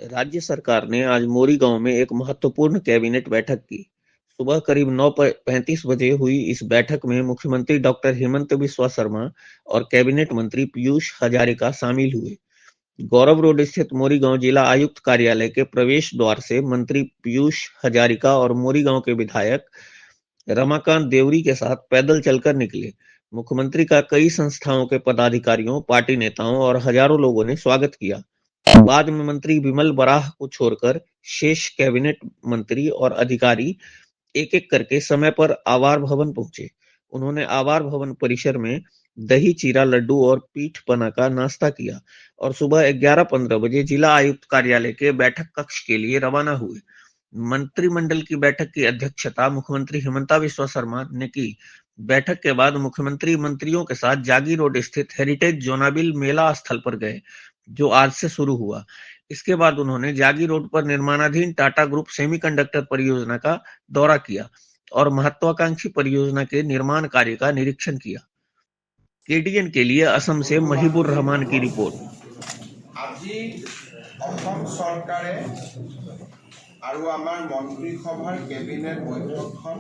राज्य सरकार ने आज मोरीगांव में एक महत्वपूर्ण कैबिनेट बैठक की। सुबह करीब 9:35 बजे हुई इस बैठक में मुख्यमंत्री डॉक्टर हेमंत बिस्वा शर्मा और कैबिनेट मंत्री पीयूष हजारिका शामिल हुए। गौरव रोड स्थित मोरीगांव जिला आयुक्त कार्यालय के प्रवेश द्वार से मंत्री पीयूष हजारिका और मोरीगांव के विधायक रमाकांत देवरी के साथ पैदल चलकर निकले। मुख्यमंत्री का कई संस्थाओं के पदाधिकारियों, पार्टी नेताओं और हजारों लोगों ने स्वागत किया। बाद में मंत्री विमल बराह को छोड़कर शेष कैबिनेट मंत्री और अधिकारी एक-एक करके समय पर आवार भवन पहुंचे। उन्होंने आवार भवन परिसर में दही चीरा लड्डू और पीठ पना का नाश्ता किया और सुबह 11:15 बजे जिला आयुक्त कार्यालय के बैठक कक्ष के लिए रवाना हुए। मंत्रिमंडल की बैठक की अध्यक्षता मुख्यमंत्री हिमंता बिस्वा शर्मा ने की। बैठक के बाद मुख्यमंत्री मंत्रियों के साथ जागी रोड स्थित हेरिटेज जोनाबिल मेला स्थल पर गए, जो आज से शुरू हुआ। इसके बाद उन्होंने जागी रोड पर निर्माणाधीन टाटा ग्रुप सेमीकंडक्टर परियोजना का दौरा किया और महत्वाकांक्षी परियोजना के निर्माण कार्य का निरीक्षण किया। केडीएन के लिए असम से महिबुर रहमान की रिपोर्ट। আজি অসম চৰকাৰে আৰু আমাৰ মন্ত্ৰীসভাৰ কেবিনেট বৈঠকখন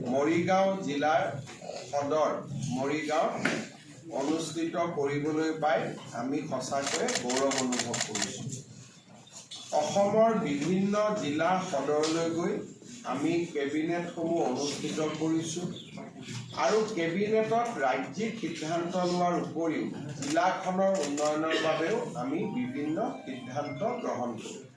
মৰিগাঁও জিলাৰ সদৰ মৰিগাঁও অনুষ্ঠিত কৰিবলৈ পাই আমি সঁচাকৈ গৌৰৱ অনুভৱ কৰিছোঁ। অসমৰ বিভিন্ন জিলা সদৰলৈ গৈ আমি কেবিনেটসমূহ অনুষ্ঠিত কৰিছোঁ আৰু কেবিনেটত ৰাজ্যিক সিদ্ধান্ত লোৱাৰ উপৰিও জিলাখনৰ উন্নয়নৰ বাবেও আমি বিভিন্ন সিদ্ধান্ত গ্ৰহণ কৰোঁ।